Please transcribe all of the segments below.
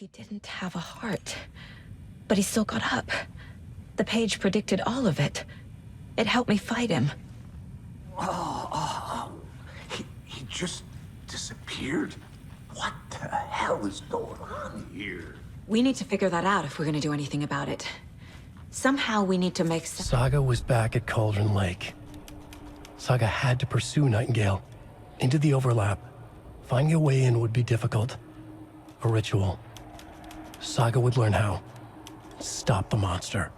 He didn't have a heart, but he still got up. The page predicted all of it. It helped me fight him. He just disappeared? What the hell is going on here? We need to figure that out if we're gonna do anything about it. Somehow we need to make Saga was back at Cauldron Lake. Saga had to pursue Nightingale into the overlap. Finding a way in would be difficult. A ritual. Saga would learn how. Stop the monster.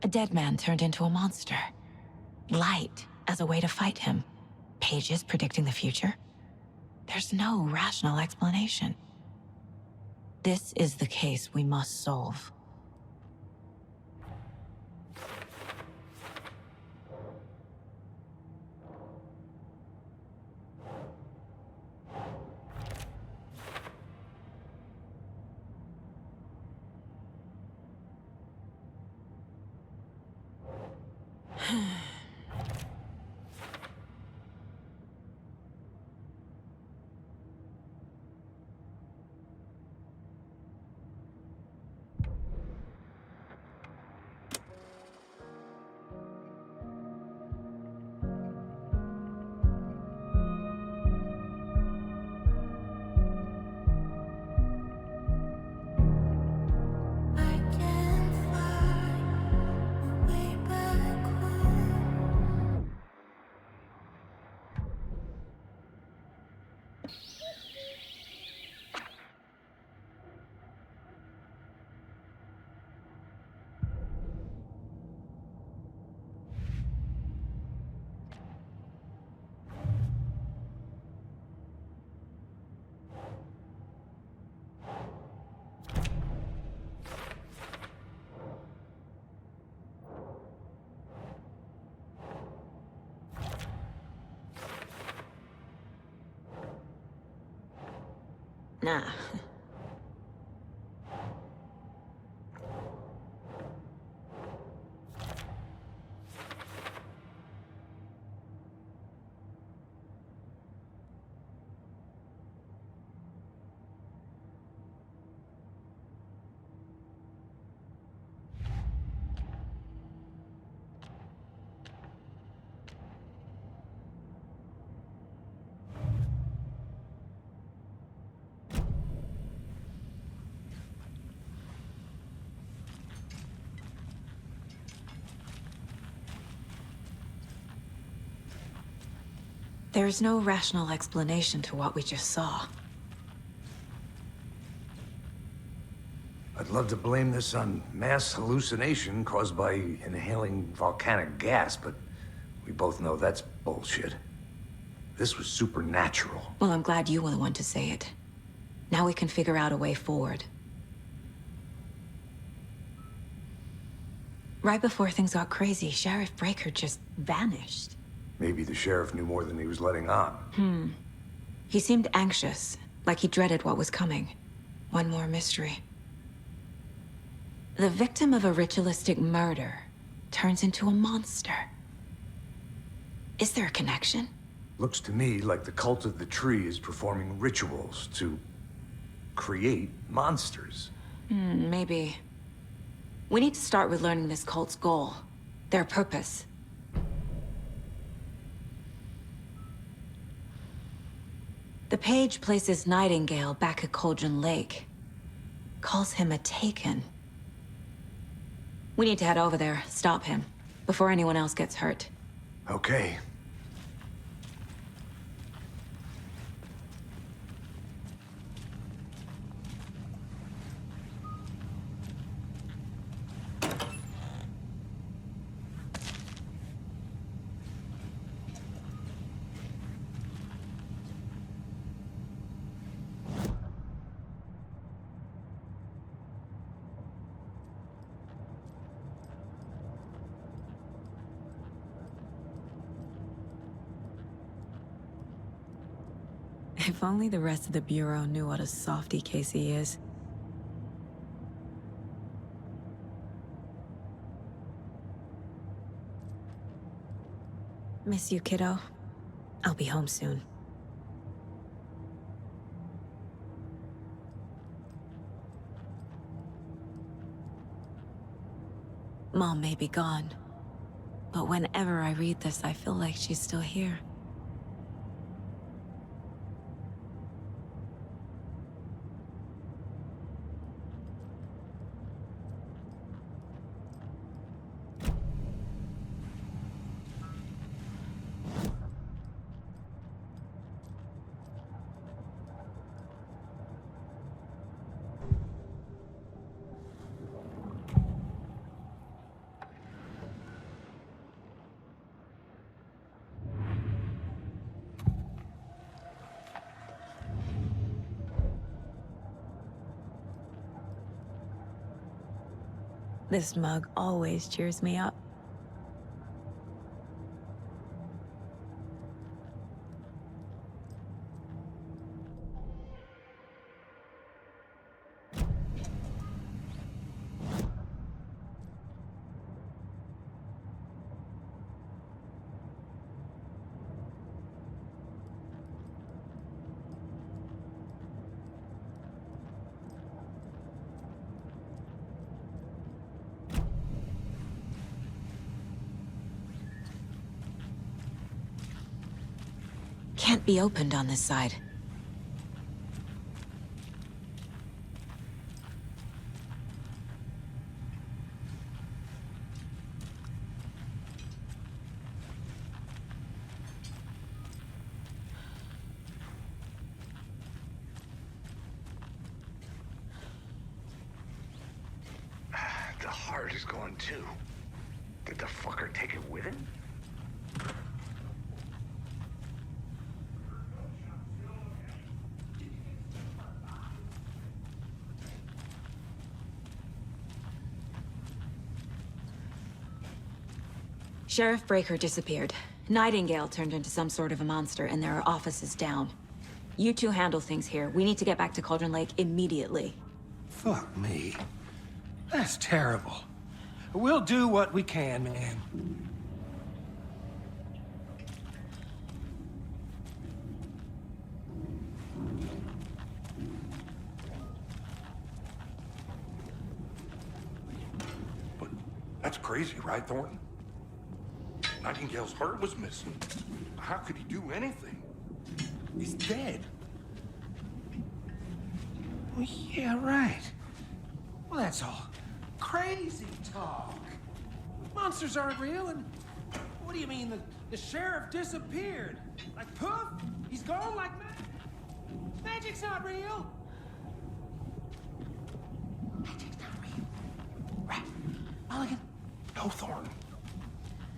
A dead man turned into a monster. Light as a way to fight him. Pages predicting the future. There's no rational explanation. This is the case we must solve. Nah. There's no rational explanation to what we just saw. I'd love to blame this on mass hallucination caused by inhaling volcanic gas, but we both know that's bullshit. This was supernatural. Well, I'm glad you were the one to say it. Now we can figure out a way forward. Right before things got crazy, Sheriff Breaker just vanished. Maybe the sheriff knew more than he was letting on. He seemed anxious, like he dreaded what was coming. One more mystery. The victim of a ritualistic murder turns into a monster. Is there a connection? Looks to me like the cult of the tree is performing rituals to create monsters. Maybe. We need to start with learning this cult's goal, their purpose. The page places Nightingale back at Cauldron Lake. Calls him a Taken. We need to head over there, stop him, before anyone else gets hurt. Okay. If only the rest of the Bureau knew what a softy Casey is. Miss you, kiddo. I'll be home soon. Mom may be gone, but whenever I read this, I feel like she's still here. This mug always cheers me up. Can't be opened on this side. The heart is gone too. Did the fucker take it with him? Sheriff Breaker disappeared. Nightingale turned into some sort of a monster, and there are offices down. You two handle things here. We need to get back to Cauldron Lake immediately. Fuck me. That's terrible. We'll do what we can, man. But that's crazy, right, Thornton? Nightingale's heart was missing. How could he do anything? He's dead. Well, yeah, right. Well, that's all crazy talk. Monsters aren't real, and what do you mean the sheriff disappeared? Like poof? He's gone like magic's not real. Magic's not real. Right, Mulligan? No, Thornton.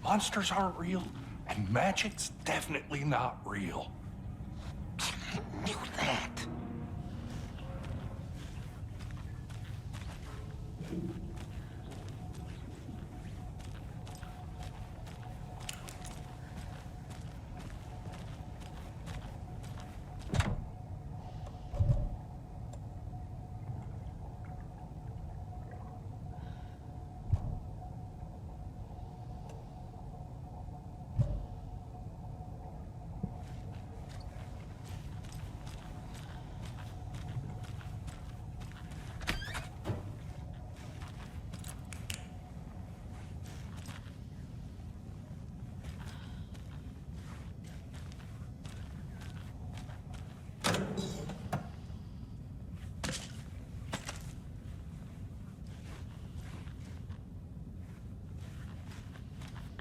Monsters aren't real, and magic's definitely not real. I knew that.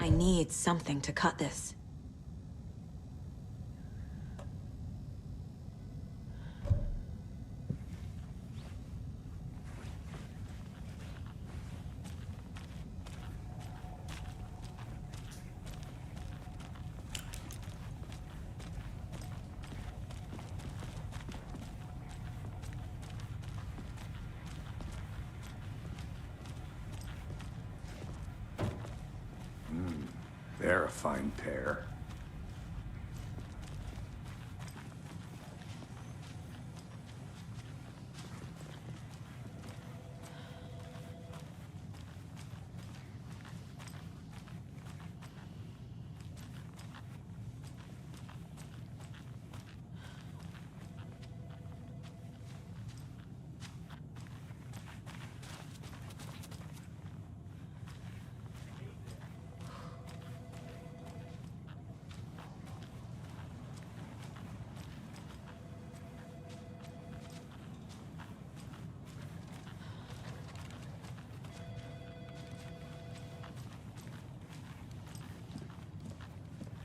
I need something to cut this. They're a fine pair.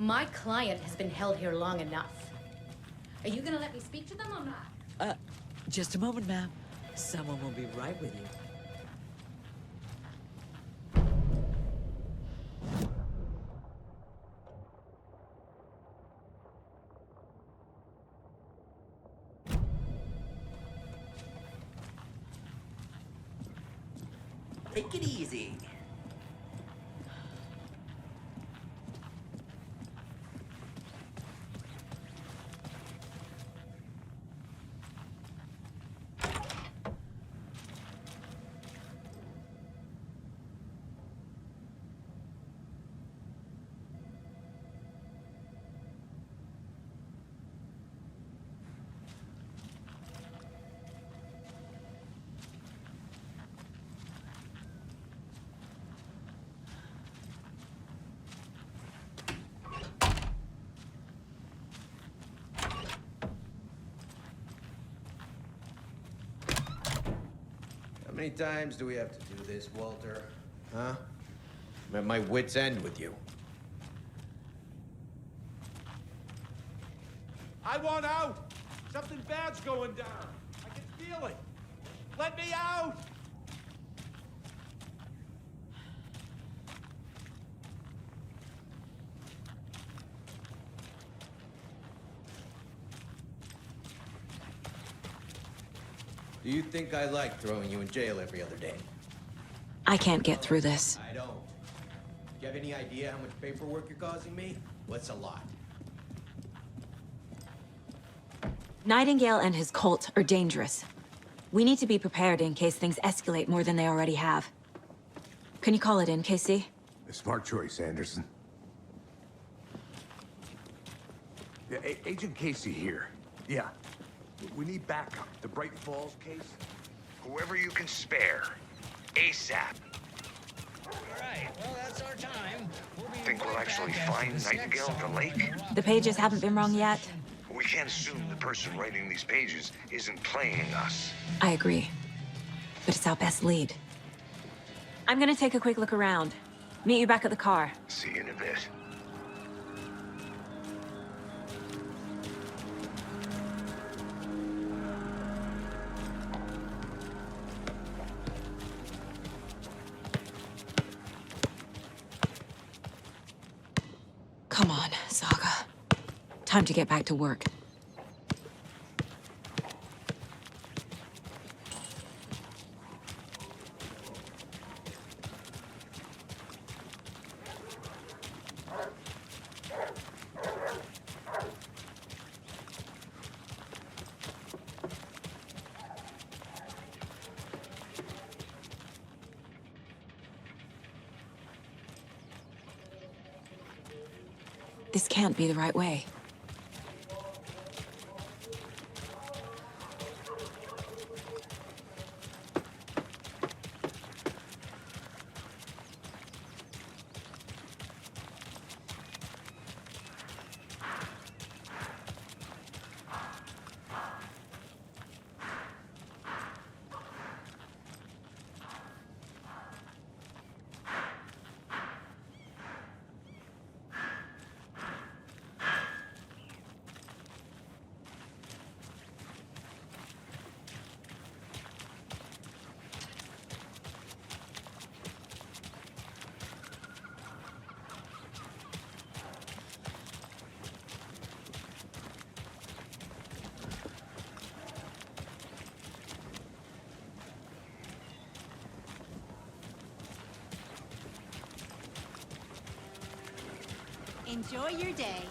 My client has been held here long enough. Are you gonna let me speak to them or not? Just a moment, ma'am. Someone will be right with you. Take it easy. How many times do we have to do this, Walter? Huh? I'm at my wit's end with you. I want out! Something bad's going down. I can feel it. Let me out! Do you think I like throwing you in jail every other day? I can't get through this. I don't. Do you have any idea how much paperwork you're causing me? What's a lot? Nightingale and his cult are dangerous. We need to be prepared in case things escalate more than they already have. Can you call it in, Casey? A smart choice, Anderson. Yeah, Agent Casey here. Yeah. We need backup. The Bright Falls case? Whoever you can spare. ASAP. Alright, well, that's our time. Think we'll actually find Nightingale at the lake? The pages haven't been wrong yet. We can't assume the person writing these pages isn't playing us. I agree. But it's our best lead. I'm gonna take a quick look around. Meet you back at the car. See you in a bit. Come on, Saga. Time to get back to work. This can't be the right way. Enjoy your day.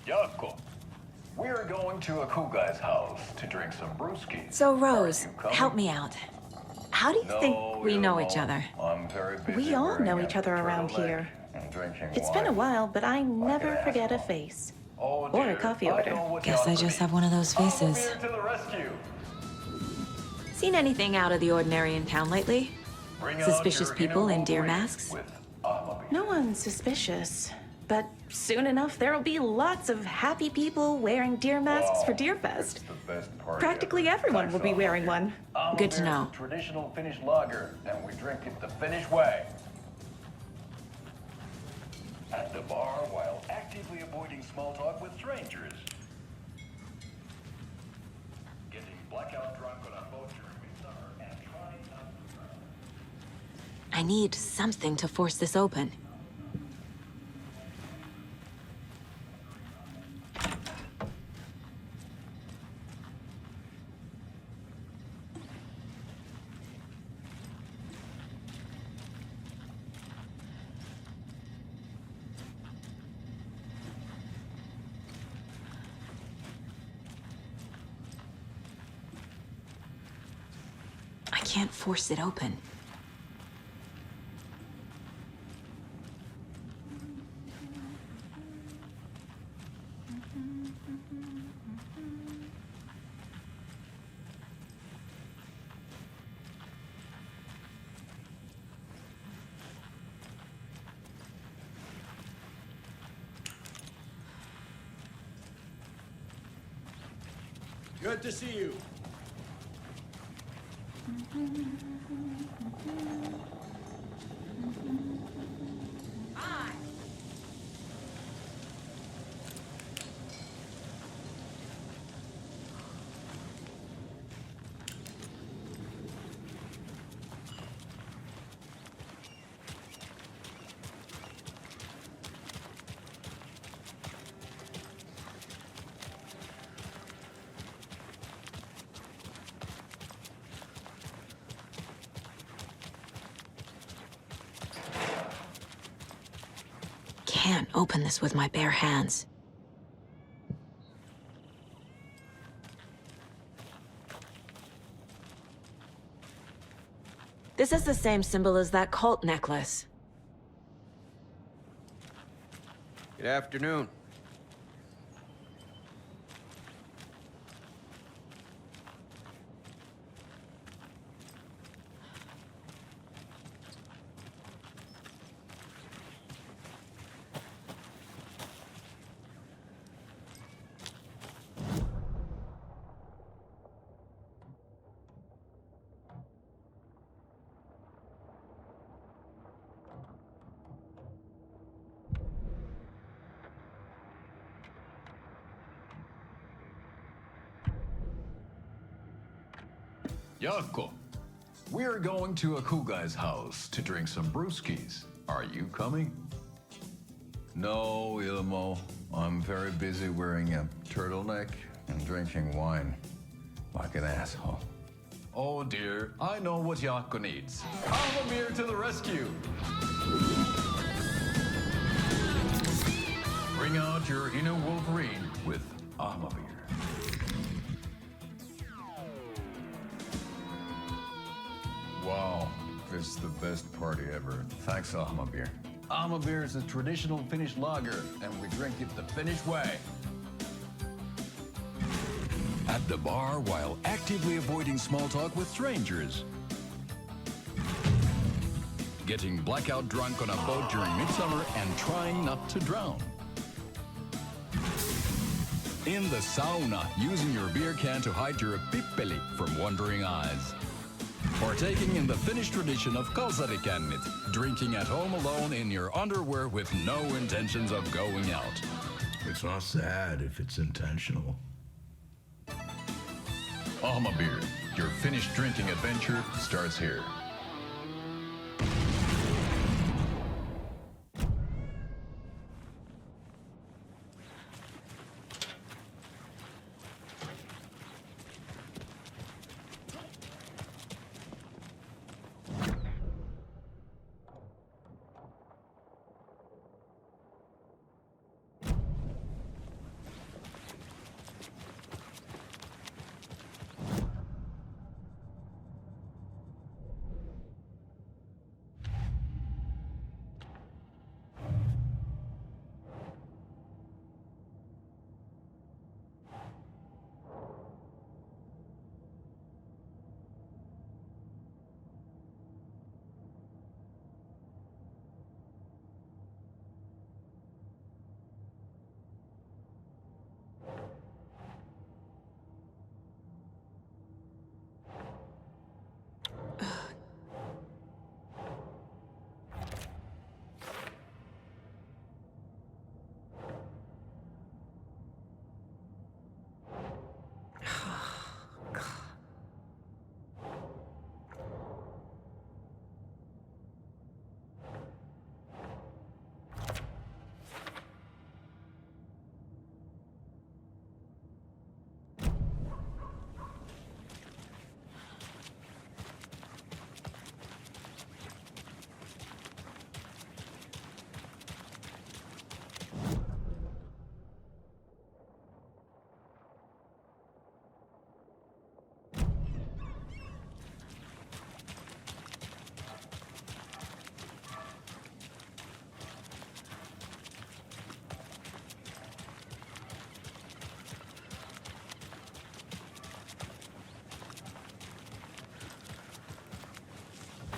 Yako, we're going to a cool guy's house to drink some brewskis. So, Rose, help me out. How do you think we know each other? I'm very busy. We all know each other around here. It's been a while, but I never forget a face. Or a coffee order. Guess I just have one of those faces. To the rescue. Seen anything out of the ordinary in town lately? Bring on Suspicious your people in inner deer wolverine masks? with Amabi. No one's suspicious. But soon enough, there'll be lots of happy people wearing deer masks for Deerfest. Practically everyone will be wearing one. Good to know. Traditional Finnish lager, and we drink it the Finnish way. At the bar while actively avoiding small talk with strangers. Getting blackout drunk on a boat during midsummer and trying not to drown. I need something to force this open. I can't force it open. Good to see you. Can't open this with my bare hands. This is the same symbol as that cult necklace. Good afternoon. Jaakko, we're going to a cool guy's house to drink some brewskis. Are you coming? No, Ilmo. I'm very busy wearing a turtleneck and drinking wine like an asshole. Oh dear, I know what Jaakko needs. Amamir to the rescue! Bring out your inner Wolverine with Amamir. Wow, this is the best party ever. Thanks, Amabir. Amabir is a traditional Finnish lager, and we drink it the Finnish way. At the bar while actively avoiding small talk with strangers. Getting blackout drunk on a boat during midsummer and trying not to drown. In the sauna, using your beer can to hide your pippeli from wandering eyes. Partaking in the Finnish tradition of kalsarikännit, drinking at home alone in your underwear with no intentions of going out. It's not sad if it's intentional. Amabir, your Finnish drinking adventure starts here.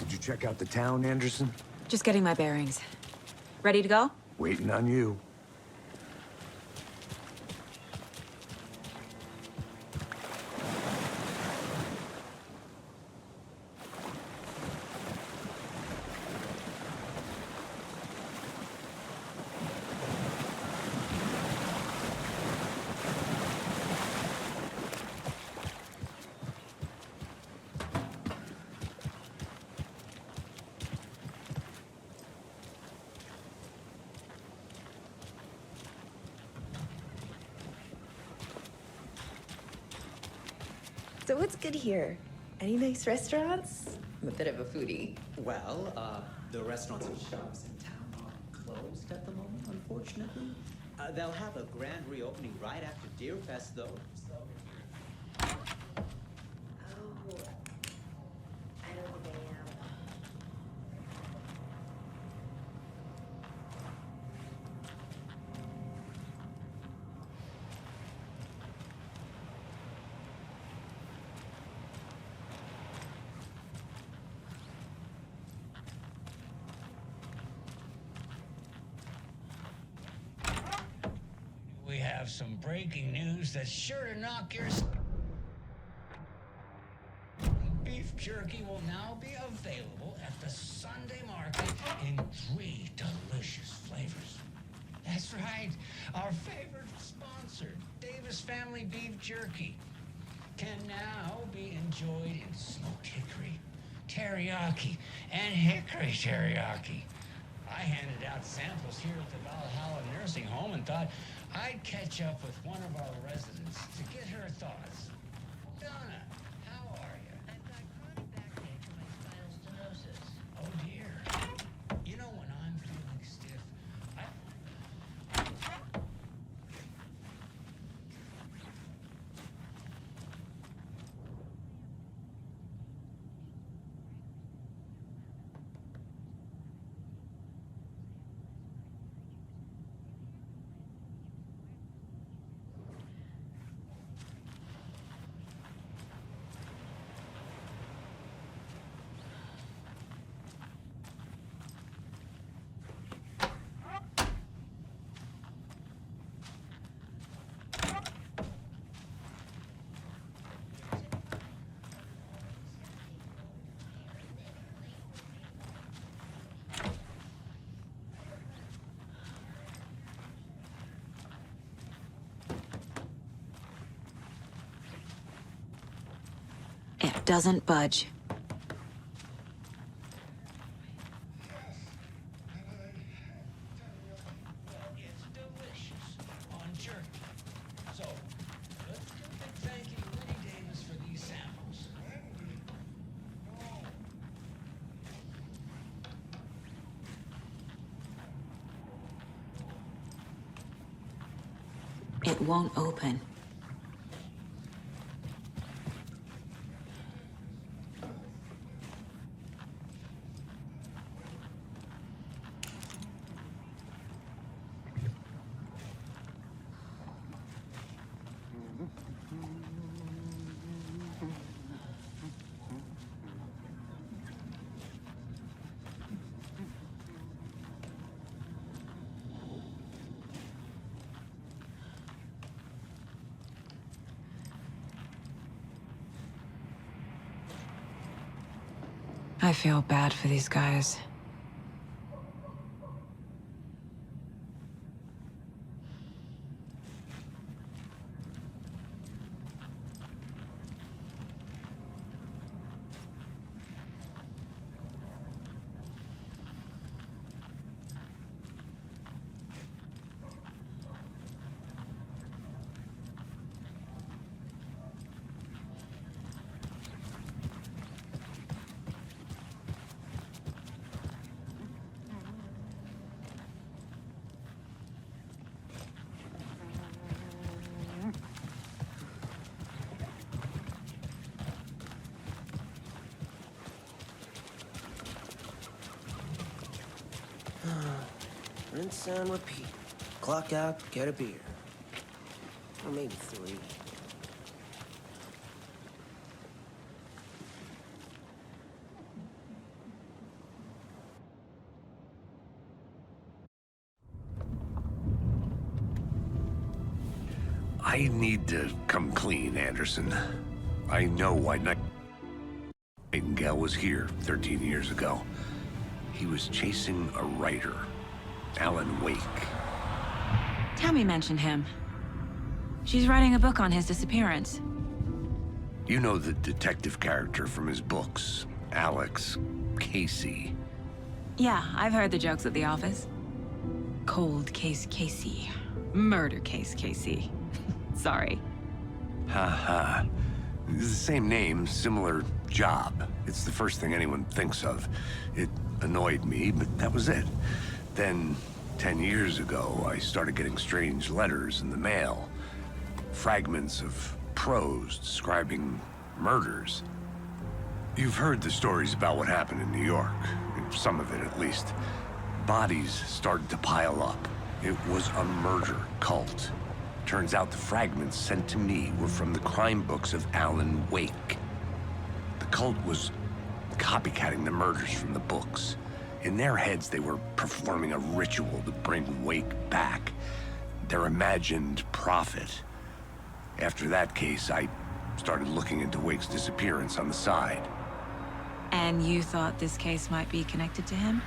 Did you check out the town, Anderson? Just getting my bearings. Ready to go? Waiting on you. So what's good here? Any nice restaurants? I'm a bit of a foodie. Well, the restaurants and shops in town are closed at the moment, unfortunately. They'll have a grand reopening right after Deer Fest, though. So... Oh, I don't think I am. We have some breaking news that's sure to knock your... Beef jerky will now be available at the Sunday market in 3 delicious flavors. That's right, our favorite sponsor, Davis Family Beef Jerky, can now be enjoyed in smoked hickory, teriyaki, and hickory teriyaki. I handed out samples here at the Valhalla Nursing Home and thought I'd catch up with one of our residents to get her thoughts. Donna, how are you? I've got chronic backache from my spinal stenosis. Oh dear. You know when I'm feeling stiff, It doesn't budge. it's delicious on jerky. So, let's give a big thank you to Winnie Davis for these samples. It won't open. I feel bad for these guys. Rinse and repeat. Clock out, get a beer. Or maybe 3. I need to come clean, Anderson. I know why Nightingale was here 13 years ago. He was chasing a writer, Alan Wake. Tammy mentioned him. She's writing a book on his disappearance. You know the detective character from his books, Alex Casey. Yeah, I've heard the jokes at the office. Cold case Casey. Murder case Casey. Sorry. Ha. It's the same name, similar job. It's the first thing anyone thinks of. It annoyed me, but that was it. Then, 10 years ago, I started getting strange letters in the mail. Fragments of prose describing murders. You've heard the stories about what happened in New York. Some of it, at least. Bodies started to pile up. It was a murder cult. Turns out the fragments sent to me were from the crime books of Alan Wake. The cult was copycatting the murders from the books. In their heads, they were performing a ritual to bring Wake back. Their imagined prophet. After that case, I started looking into Wake's disappearance on the side. And you thought this case might be connected to him?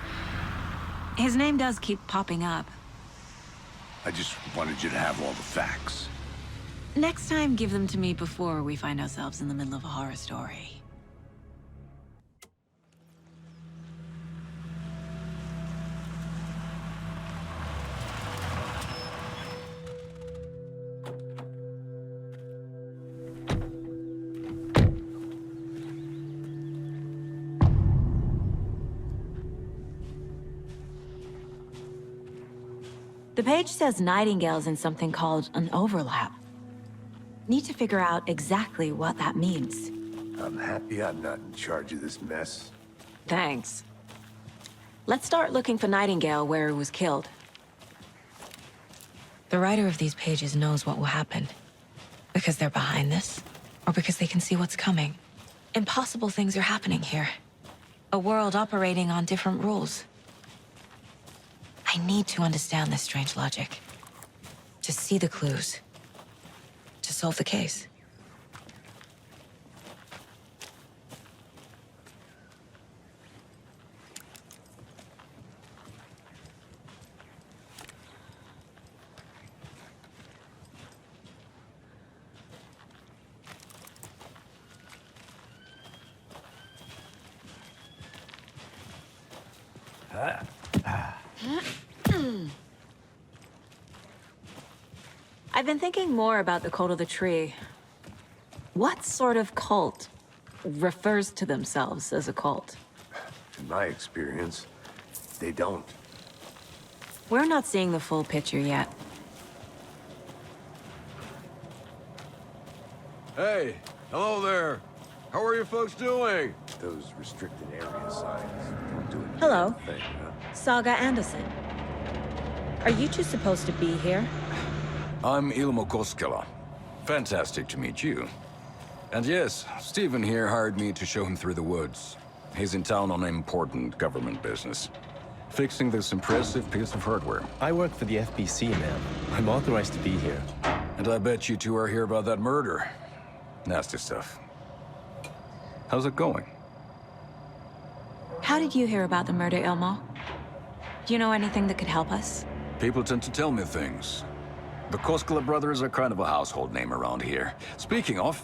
His name does keep popping up. I just wanted you to have all the facts. Next time, give them to me before we find ourselves in the middle of a horror story. The page says Nightingale's in something called an overlap. Need to figure out exactly what that means. I'm happy I'm not in charge of this mess. Thanks. Let's start looking for Nightingale where he was killed. The writer of these pages knows what will happen. Because they're behind this, or because they can see what's coming. Impossible things are happening here. A world operating on different rules. I need to understand this strange logic. To see the clues. To solve the case. I've been thinking more about the cult of the tree. What sort of cult refers to themselves as a cult? In my experience, they don't. We're not seeing the full picture yet. Hey, hello there. How are you folks doing? Those restricted area signs don't do it. Hello. Thing, huh? Saga Anderson. Are you two supposed to be here? I'm Ilmo Koskela. Fantastic to meet you. And yes, Stephen here hired me to show him through the woods. He's in town on important government business. Fixing this impressive piece of hardware. I work for the FBC, ma'am. I'm authorized to be here. And I bet you two are here about that murder. Nasty stuff. How's it going? How did you hear about the murder, Ilmo? Do you know anything that could help us? People tend to tell me things. The Koskela brothers are kind of a household name around here. Speaking of,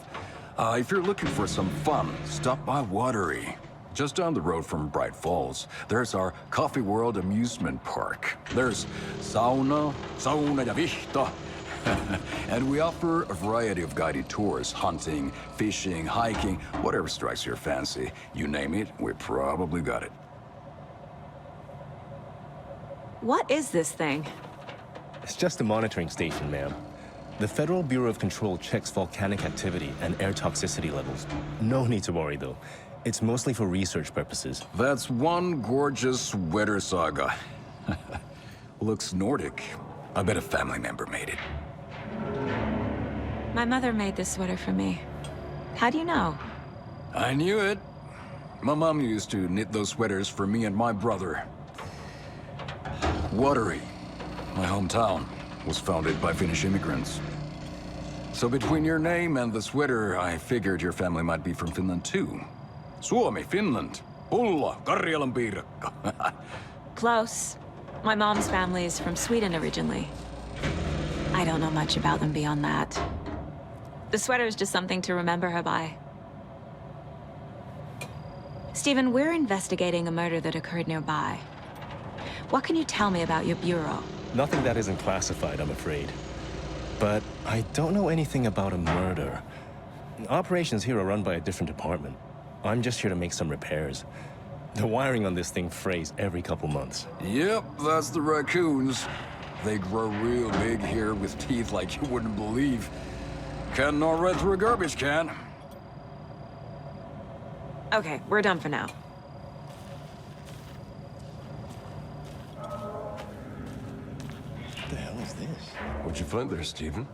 if you're looking for some fun, stop by Watery. Just down the road from Bright Falls, there's our Coffee World amusement park. There's sauna ja vihto. And we offer a variety of guided tours, hunting, fishing, hiking, whatever strikes your fancy. You name it, we probably got it. What is this thing? It's just a monitoring station, ma'am. The Federal Bureau of Control checks volcanic activity and air toxicity levels. No need to worry, though. It's mostly for research purposes. That's one gorgeous sweater, Saga. Looks Nordic. I bet a family member made it. My mother made this sweater for me. How do you know? I knew it. My mom used to knit those sweaters for me and my brother. Watery, my hometown, was founded by Finnish immigrants. So between your name and the sweater, I figured your family might be from Finland too. Suomi, Finland. Pulla, Karjalan piirakka. Close. My mom's family is from Sweden originally. I don't know much about them beyond that. The sweater is just something to remember her by. Stephen, we're investigating a murder that occurred nearby. What can you tell me about your bureau? Nothing that isn't classified, I'm afraid. But I don't know anything about a murder. Operations here are run by a different department. I'm just here to make some repairs. The wiring on this thing frays every couple months. Yep, that's the raccoons. They grow real big here with teeth like you wouldn't believe. Can't gnaw right through a garbage can. Okay, we're done for now. What the hell is this? What'd you find there, Stephen?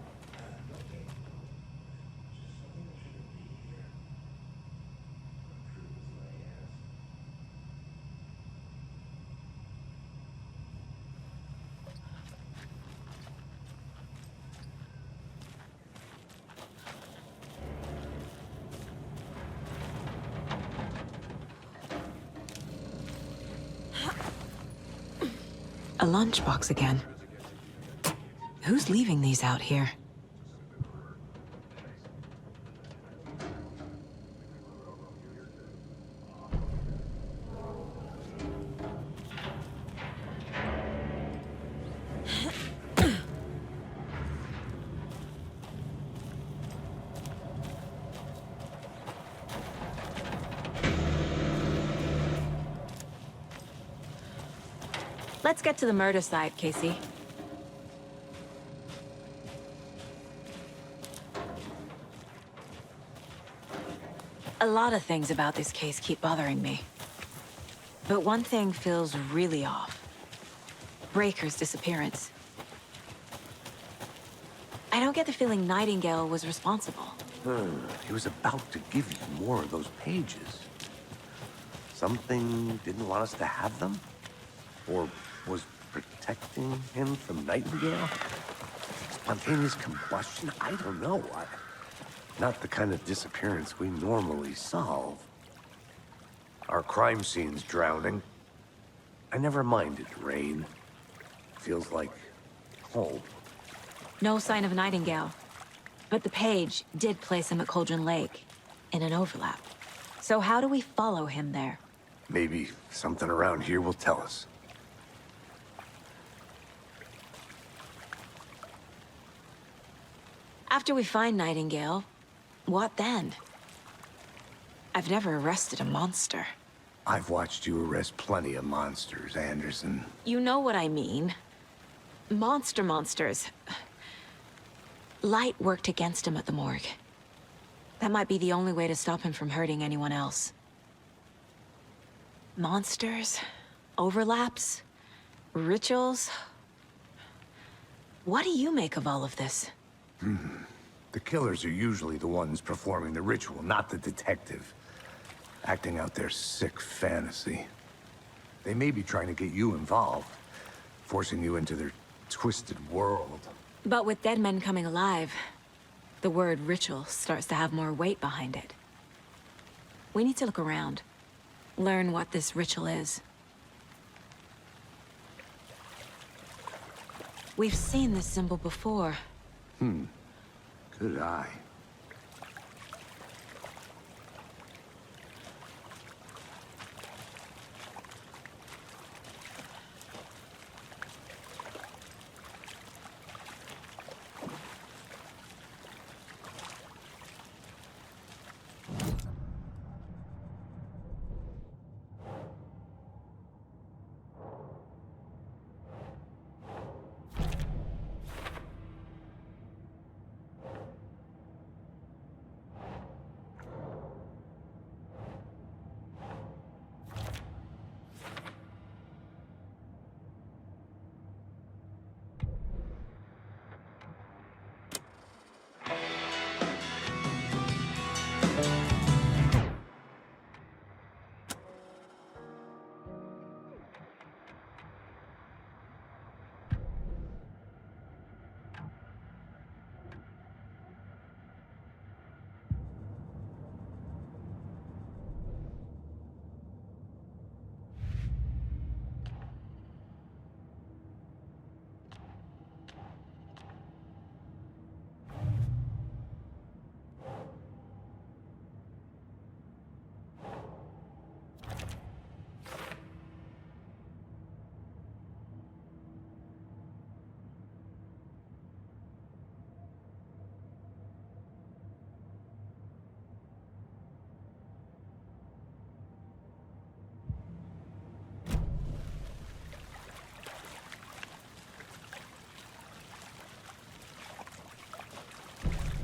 A lunchbox again. Who's leaving these out here? Let's get to the murder site, Casey. A lot of things about this case keep bothering me. But one thing feels really off. Breaker's disappearance. I don't get the feeling Nightingale was responsible. He was about to give you more of those pages. Something didn't want us to have them? Or was protecting him from Nightingale? Spontaneous combustion? I don't know. Not the kind of disappearance we normally solve. Our crime scene's drowning. I never minded rain. Feels like home. No sign of Nightingale. But the page did place him at Cauldron Lake, in an overlap. So how do we follow him there? Maybe something around here will tell us. After we find Nightingale, what then? I've never arrested a monster. I've watched you arrest plenty of monsters, Anderson. You know what I mean. Monsters. Light worked against him at the morgue. That might be the only way to stop him from hurting anyone else. Monsters? Overlaps? Rituals? What do you make of all of this? The killers are usually the ones performing the ritual, not the detective. Acting out their sick fantasy. They may be trying to get you involved, forcing you into their twisted world. But with dead men coming alive, the word ritual starts to have more weight behind it. We need to look around, learn what this ritual is. We've seen this symbol before. Good eye.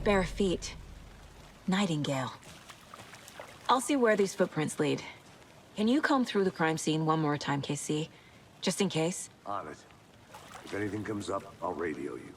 bare feet. Nightingale. I'll see where these footprints lead. Can you comb through the crime scene one more time, KC? Just in case? On it. If anything comes up, I'll radio you.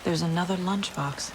There's another lunchbox.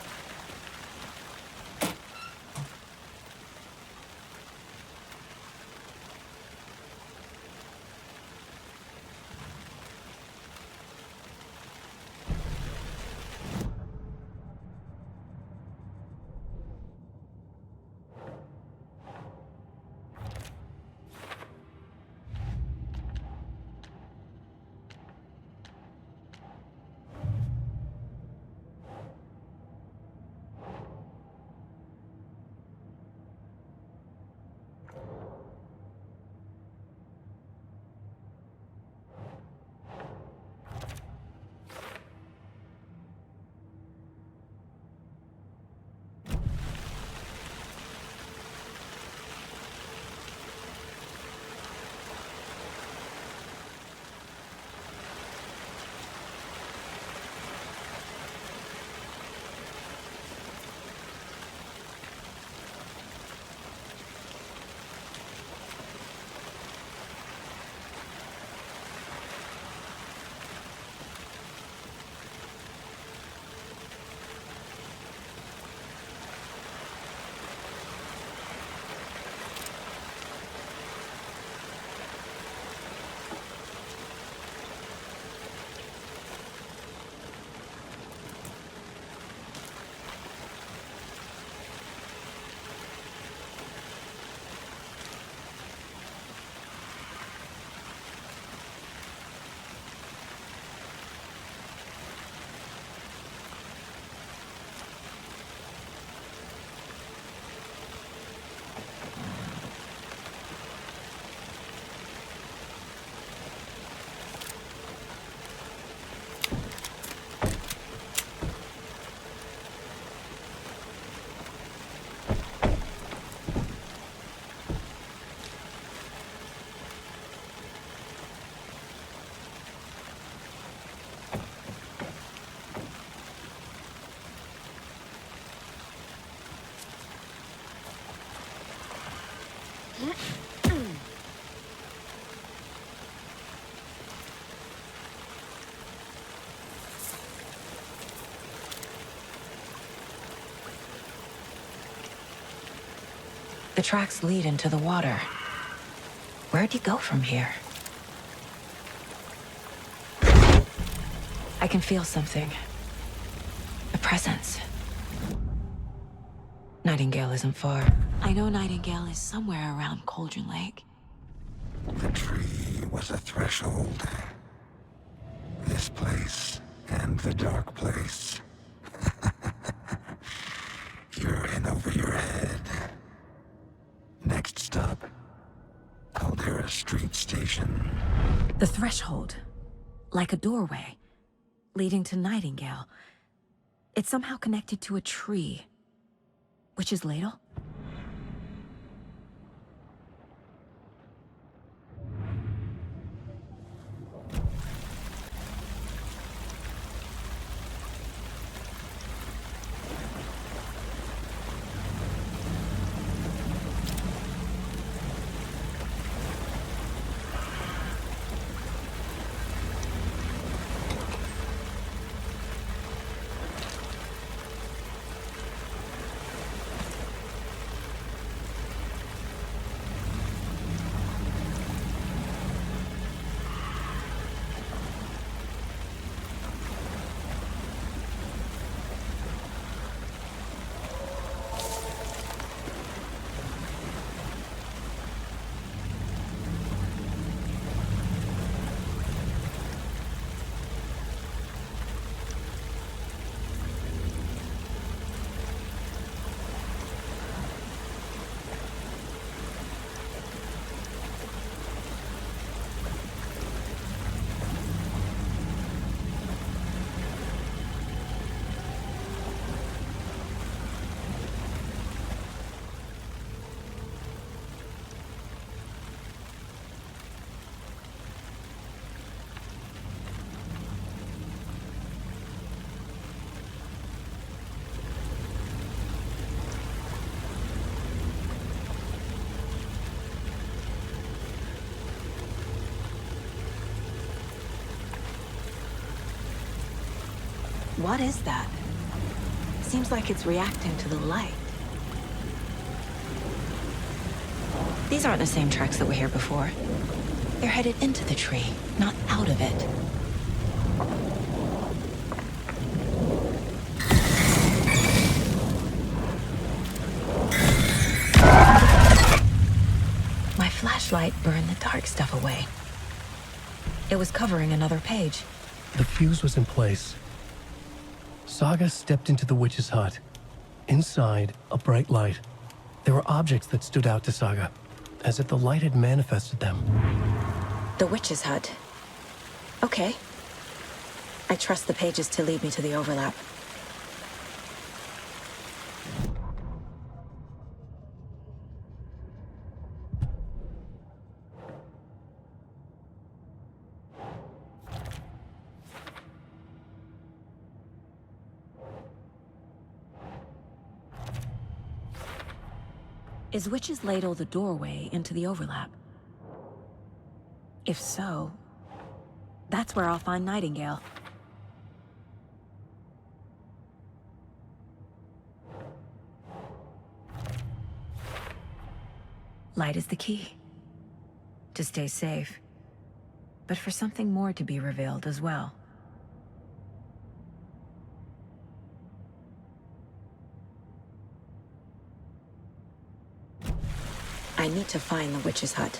The tracks lead into the water. Where'd he go from here? I can feel something. A presence. Nightingale isn't far. I know Nightingale is somewhere around Cauldron Lake. The tree was a threshold. This place and the dark place. You're in over your head. Next stop, Caldera Street Station. The threshold. Like a doorway. Leading to Nightingale. It's somehow connected to a tree. Witch's Ladle? What is that? Seems like it's reacting to the light. These aren't the same tracks that were here before. They're headed into the tree, not out of it. My flashlight burned the dark stuff away. It was covering another page. The fuse was in place. Saga stepped into the witch's hut. Inside, a bright light. There were objects that stood out to Saga, as if the light had manifested them. The witch's hut. Okay. I trust the pages to lead me to the overlap. Is Witch's Ladle the doorway into the overlap? If so, that's where I'll find Nightingale. Light is the key. To stay safe. But for something more to be revealed as well. I need to find the witch's hut.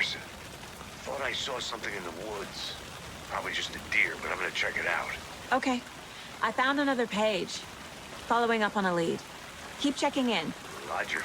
Anderson. Thought I saw something in the woods. Probably just a deer, but I'm gonna check it out. Okay. I found another page. Following up on a lead. Keep checking in. Roger.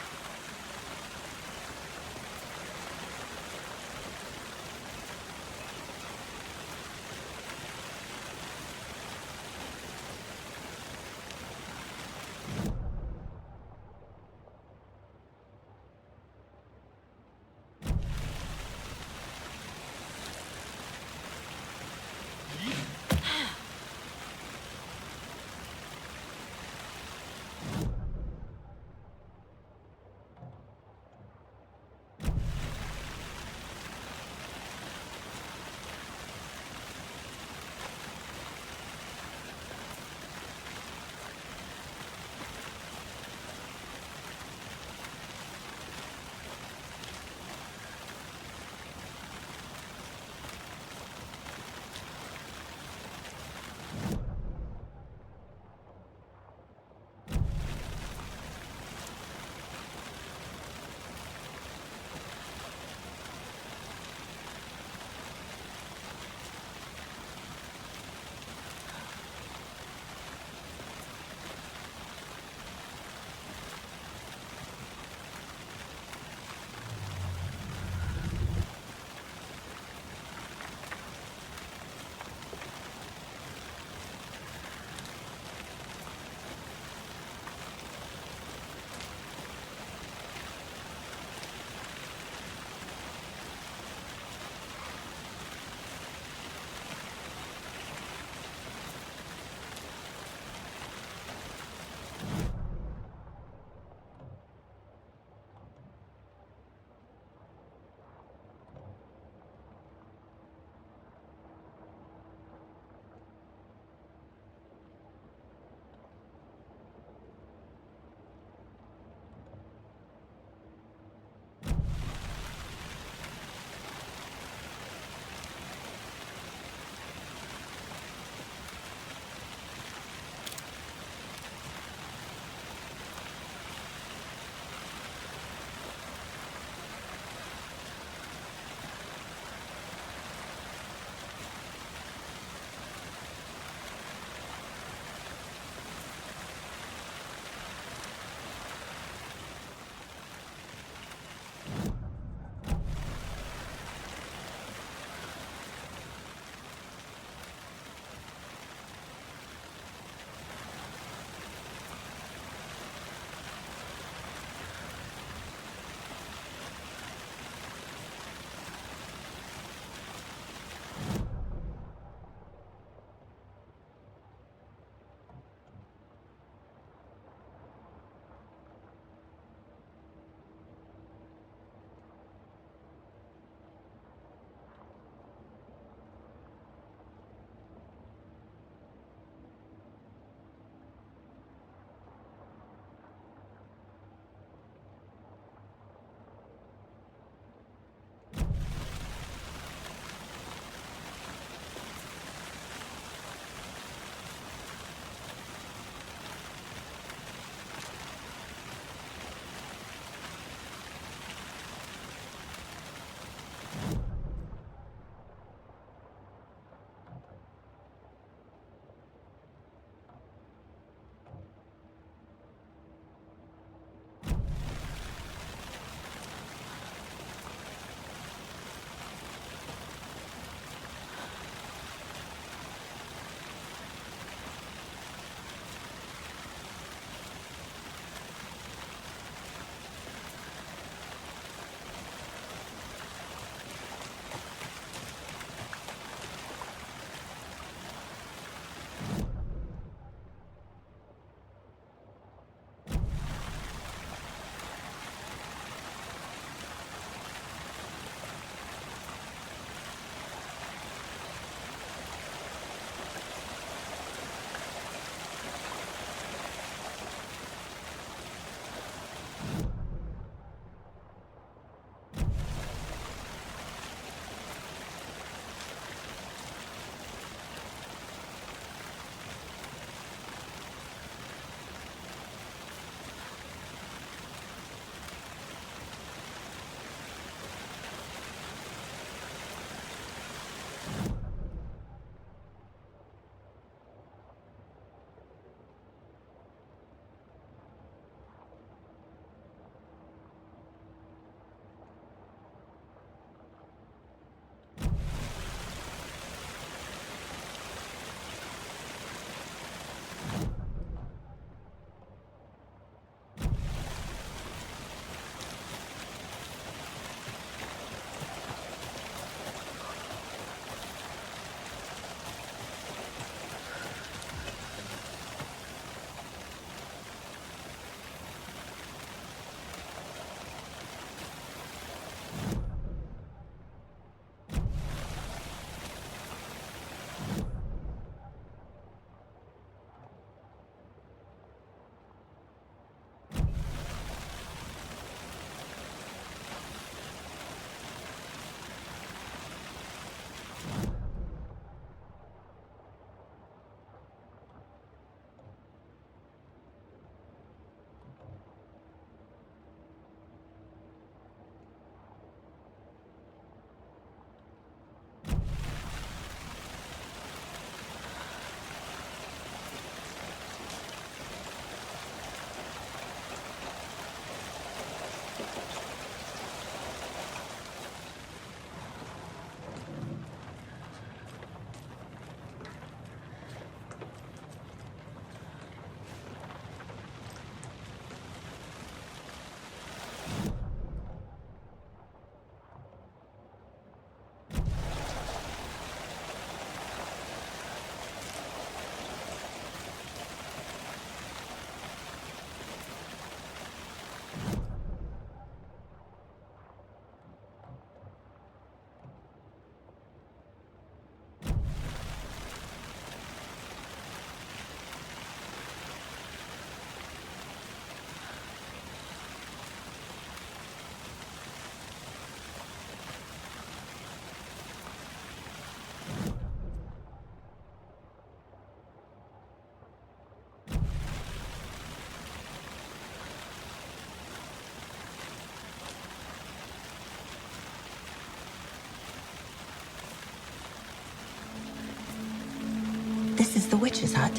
is the witch's hut.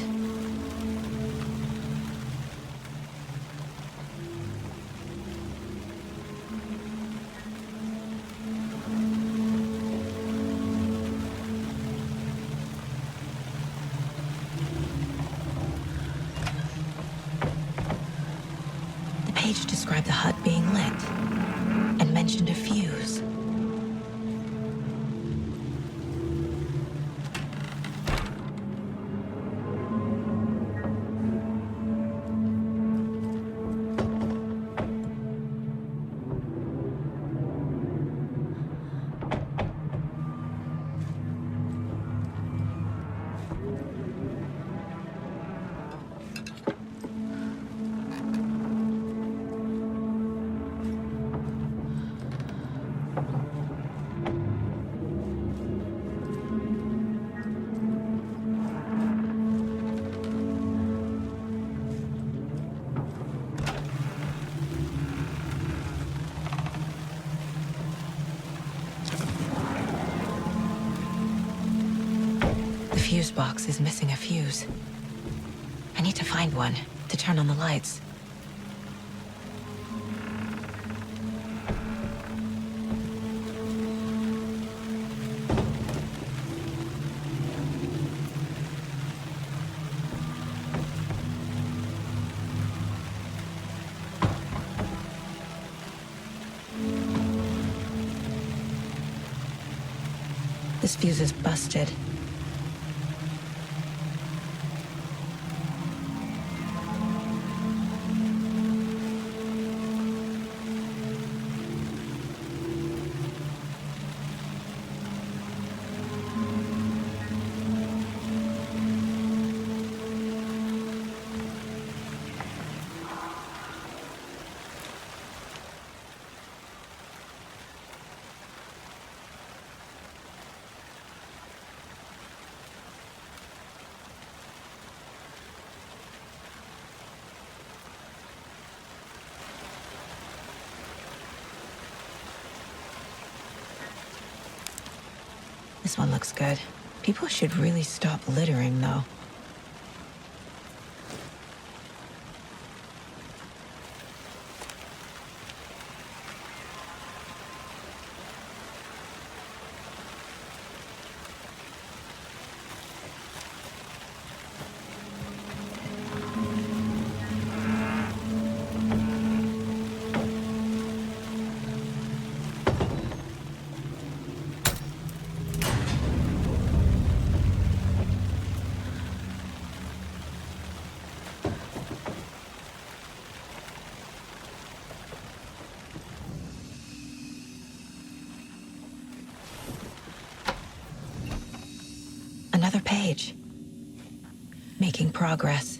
The page described the hut being lit and mentioned a fuse. The fuse box is missing a fuse. I need to find one to turn on the lights. This fuse is busted. This one looks good. People should really stop littering, though. Another page. Making progress.